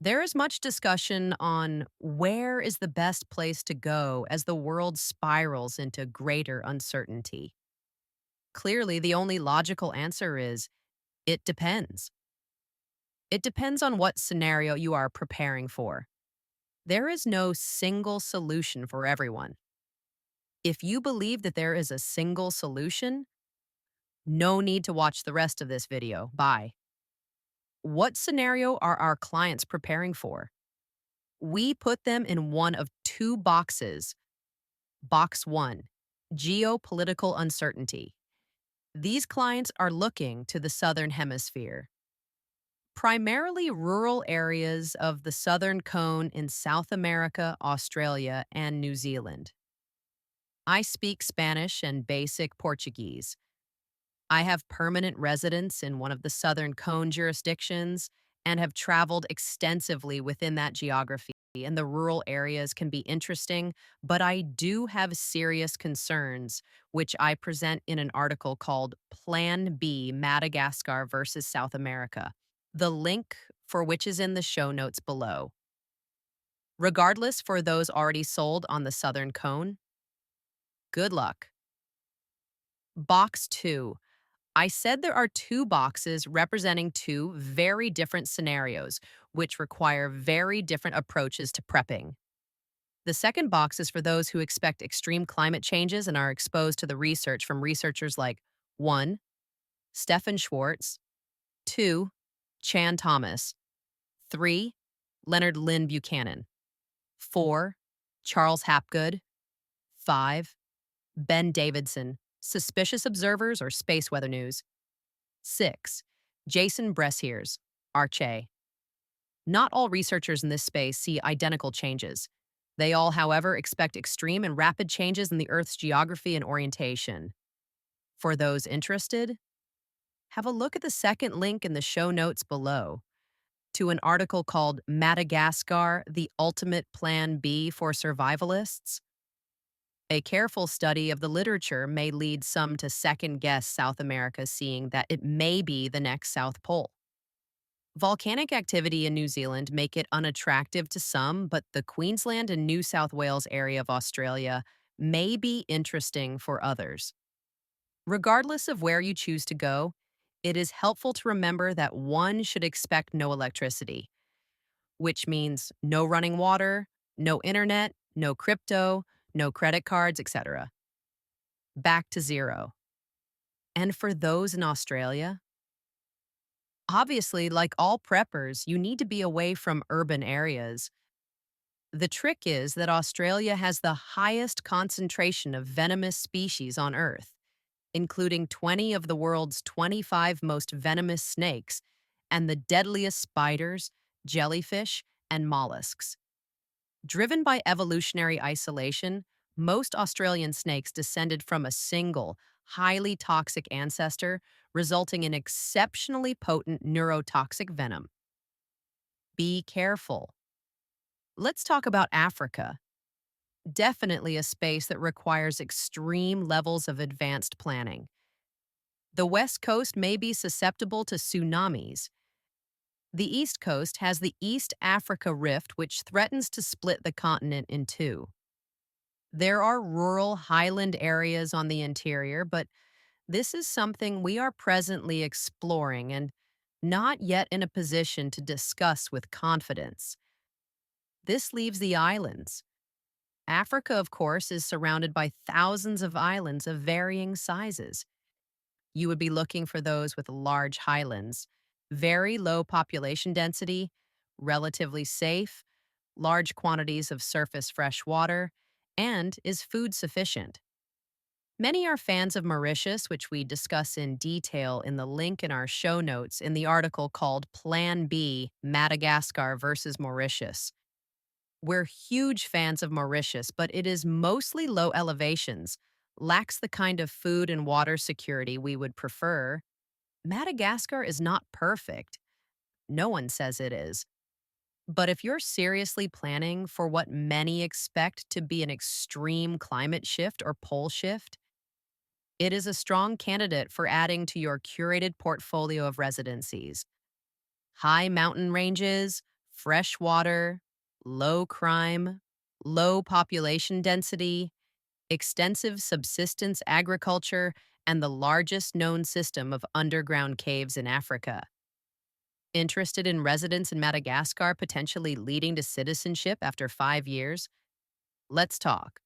There is much discussion on where is the best place to go as the world spirals into greater uncertainty. Clearly, the only logical answer is it depends. It depends on what scenario you are preparing for. There is no single solution for everyone. If you believe that there is a single solution, no need to watch the rest of this video. Bye. What scenario are our clients preparing for? We put them in one of two boxes. Box 1, geopolitical uncertainty. These clients are looking to the Southern Hemisphere, primarily rural areas of the Southern Cone in South America, Australia, and New Zealand. I speak Spanish and basic Portuguese. I have permanent residence in one of the Southern Cone jurisdictions and have traveled extensively within that geography, and the rural areas can be interesting, but I do have serious concerns, which I present in an article called Plan B Madagascar versus South America, the link for which is in the show notes below. Regardless, for those already sold on the Southern Cone, good luck. Box 2. I said there are two boxes representing two very different scenarios, which require very different approaches to prepping. The second box is for those who expect extreme climate changes and are exposed to the research from researchers like 1. Stephen Schwartz, 2. Chan Thomas, 3. Leonard Lynn Buchanan, 4. Charles Hapgood, 5. Ben Davidson, Suspicious Observers or Space Weather News, 6. Jason Bressiers, Arche. Not all researchers in this space see identical changes. They all, however, expect extreme and rapid changes in the Earth's geography and orientation. For those interested, have a look at the second link in the show notes below to an article called Madagascar, the Ultimate Plan B for Survivalists. A careful study of the literature may lead some to second guess South America, seeing that it may be the next South Pole. Volcanic activity in New Zealand make it unattractive to some, but the Queensland and New South Wales area of Australia may be interesting for others. Regardless of where you choose to go, it is helpful to remember that one should expect no electricity, which means no running water, no internet, no crypto, no credit cards, etc. Back to zero. And for those in Australia, obviously, like all preppers, you need to be away from urban areas. The trick is that Australia has the highest concentration of venomous species on Earth, including 20 of the world's 25 most venomous snakes and the deadliest spiders, jellyfish, and mollusks. Driven by evolutionary isolation, most Australian snakes descended from a single, highly toxic ancestor, resulting in exceptionally potent neurotoxic venom. Be careful. Let's talk about Africa. Definitely a space that requires extreme levels of advanced planning. The West Coast may be susceptible to tsunamis. The East Coast has the East Africa Rift, which threatens to split the continent in two. There are rural highland areas on the interior, but this is something we are presently exploring and not yet in a position to discuss with confidence. This leaves the islands. Africa, of course, is surrounded by thousands of islands of varying sizes. You would be looking for those with large highlands, very low population density, relatively safe, large quantities of surface fresh water, and is food sufficient. Many are fans of Mauritius, which we discuss in detail in the link in our show notes in the article called Plan B Madagascar versus Mauritius. We're huge fans of Mauritius, but it is mostly low elevations, lacks the kind of food and water security we would prefer. Madagascar is not perfect. No one says it is. But if you're seriously planning for what many expect to be an extreme climate shift or pole shift, it is a strong candidate for adding to your curated portfolio of residencies. High mountain ranges, fresh water, low crime, low population density, extensive subsistence agriculture, and the largest known system of underground caves in Africa. Interested in residence in Madagascar potentially leading to citizenship after 5 years? Let's talk.